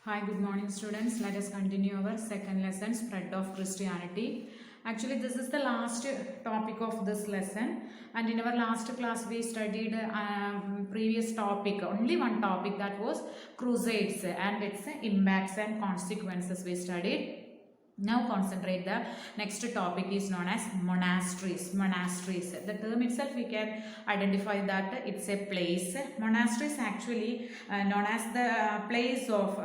Hi, good morning students. Let us continue our second lesson, spread of Christianity. Actually, this is the last topic of this lesson, and in our last class we studied previous topic, only one topic, that was crusades and its impacts and consequences we studied. Now concentrate, the next topic is known as monasteries. Monasteries, the term itself we can identify that it's a place. Monasteries actually known as the place of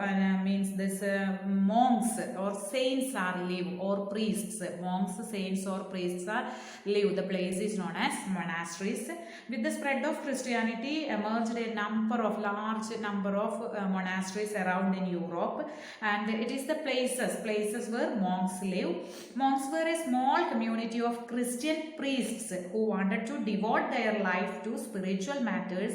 means this monks or saints are live, or priests. Monks, saints or priests are live. The place is known as monasteries. With the spread of Christianity emerged a large number of monasteries around in Europe, and it is the places where monks live. Monks were a small community of Christian priests who wanted to devote their life to spiritual matters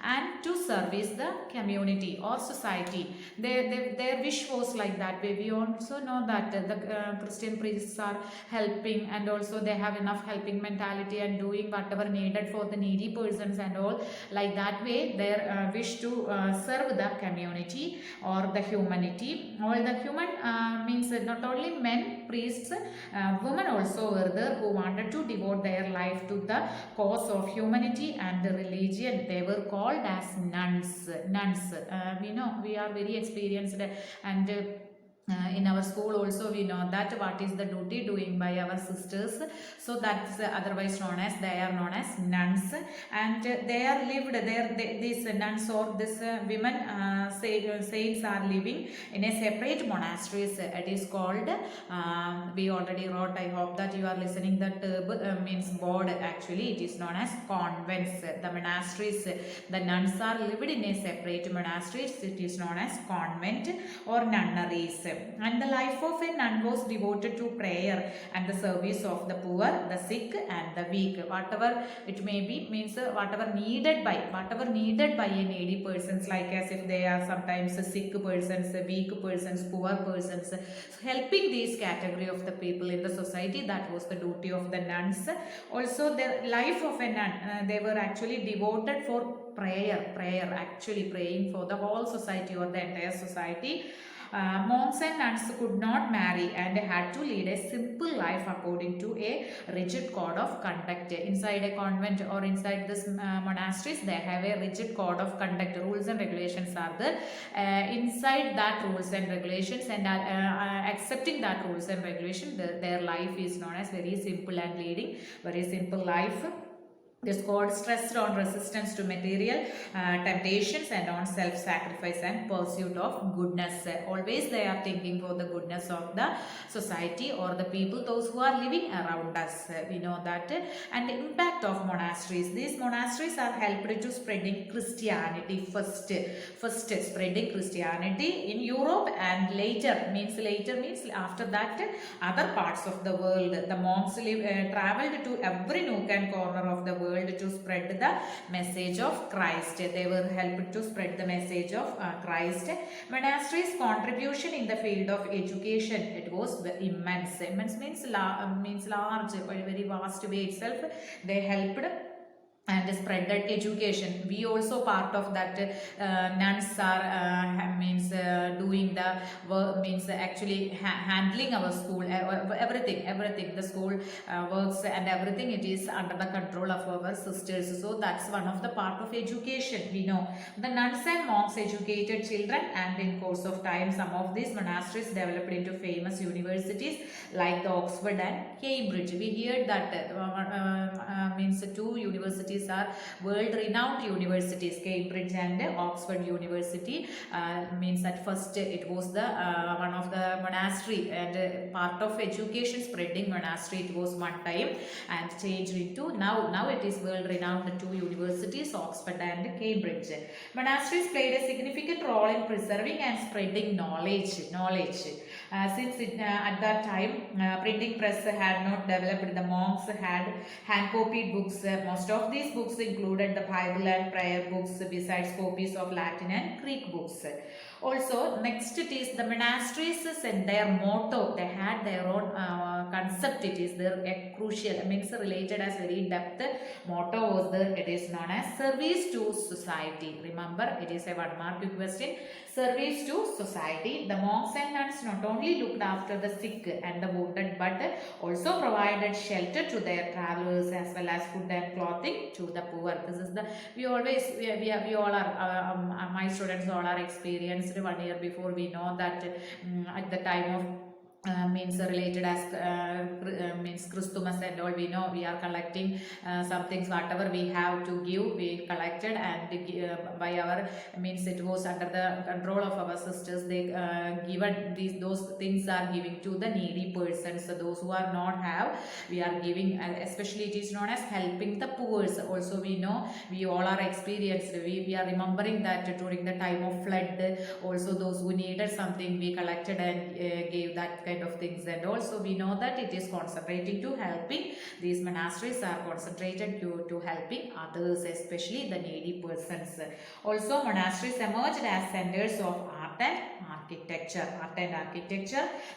and to service the community or society. Their wish was like that. We also know that the Christian priests are helping, and also they have enough helping mentality and doing whatever needed for the needy persons and all. Like that way, their wish to serve the community or the humanity. All the human means not only men, priests, women also were there who wanted to devote their life to the cause of humanity and the religion. They were called as nuns. We know, we are very experienced, and in our school also we know that what is the duty doing by our sisters, so that's otherwise known as, they are known as nuns, and they are lived there. These nuns or this women saints are living in a separate monasteries. It is called we already wrote, I hope that you are listening, that means board. Actually it is known as convents. The monasteries, the nuns are lived in a separate monasteries. It is known as convent or nunneries. And the life of a nun was devoted to prayer and the service of the poor, the sick and the weak. Whatever it may be, means whatever needed by a needy persons, like as if they are sometimes sick persons, weak persons, poor persons, helping these category of the people in the society. That was the duty of the nuns. Also the life of a nun, they were actually devoted for prayer, actually praying for the whole society or the entire society. Monks and nuns could not marry and had to lead a simple life according to a rigid code of conduct. Inside a convent or inside this monasteries, they have a rigid code of conduct. Rules and regulations are there. Inside that rules and regulations, and accepting that rules and regulations, their life is known as very simple and leading very simple life. This code stressed on resistance to material temptations and on self-sacrifice and pursuit of goodness. Always they are thinking for the goodness of the society or the people, those who are living around us. We know that. And the impact of monasteries. These monasteries are helped to spreading Christianity first spreading Christianity in Europe, and later means after that other parts of the world. The monks traveled to every nook and corner of the world to spread the message of Christ. They were helped to spread the message of Christ. Monasteries' contribution in the field of education, it was immense. Immense means large, very vast way itself. They helped and spread that education. We also part of that. Nuns are doing the work, actually handling our school, everything the school works and everything, it is under the control of our sisters. So that's one of the part of education. We know the nuns and monks educated children, and in course of time some of these monasteries developed into famous universities like the Oxford and Cambridge. We heard that two universities are world renowned universities, Cambridge and Oxford University. Means at first it was the one of the monastery and part of education spreading monastery. It was one time and changed into now it is world renowned two universities, Oxford and Cambridge. Monasteries played a significant role in preserving and spreading knowledge. Since at that time printing press had not developed, the monks had hand copied books. Most of these books included the Bible and prayer books, besides copies of Latin and Greek books. Also, next it is the monasteries and their motto. They had their own concept. It is their crucial, means related as very depth. Motto was there. It is known as service to society. Remember, it is a 1 mark question. Service to society. The monks and nuns not only looked after the sick and the wounded, but also provided shelter to their travelers as well as food and clothing to the poor. This is the we always we all are my students all are experienced 1 year before. We know that at the time of means related as means Christmas and all, we know we are collecting some things, whatever we have to give we collected, and by our means it was under the control of our sisters. They given those things are giving to the needy persons. So those who are not have, we are giving, especially it is known as helping the poor. Also we know we all are experienced, we are remembering that during the time of flood also those who needed something we collected and gave that kind of things. And also we know that it is concentrating to helping, these monasteries are concentrated to helping others, especially the needy persons. Also monasteries emerged as centers of art and architecture.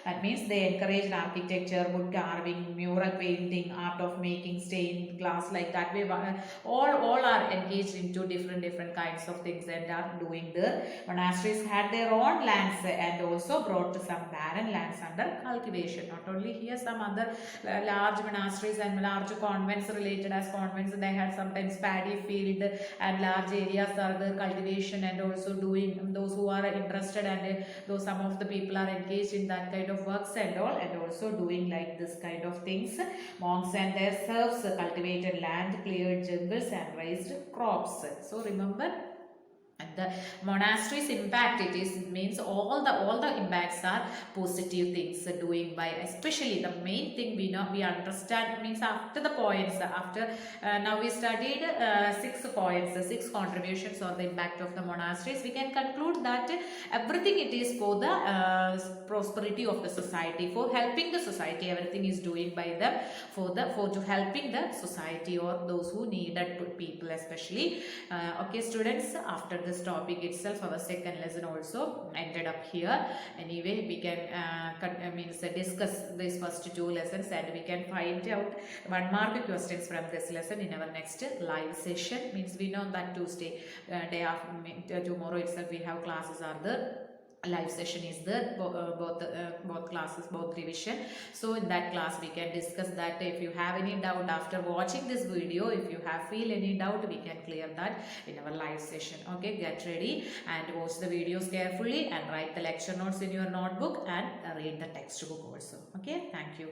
That means they encouraged architecture, wood carving, mural painting, art of making stained glass, like that way all are engaged into different kinds of things and are doing the monasteries had their own lands and also brought some barren lands under cultivation. Not only here, some other large monasteries and large convents related as convents, they had sometimes paddy field and large areas are the cultivation and also doing, those who are interested and those some of the people are engaged in that kind of works and all, and also doing like this kind of things. Monks and their serfs cultivated land, cleared jungles and raised crops. So remember, and the monastery's impact, it is means all the impacts are positive things doing by, especially the main thing we know, we understand, means after the points, after now we studied 6 points, 6 contributions or the impact of the monasteries, we can conclude that everything it is for the prosperity of the society, for helping the society, everything is doing by them for to helping the society or those who needed people especially. Okay students, after this topic itself, our second lesson also ended up here. Anyway, we can means discuss these first 2 lessons and we can find out 1 mark questions from this lesson in our next live session. Means we know that Tuesday day after tomorrow itself we have classes are there. Live session is there, both classes, both revision. So in that class we can discuss that. If you have any doubt after watching this video, if you have feel any doubt, we can clear that in our live session. Okay, get ready and watch the videos carefully and write the lecture notes in your notebook and read the textbook also. Okay, thank you.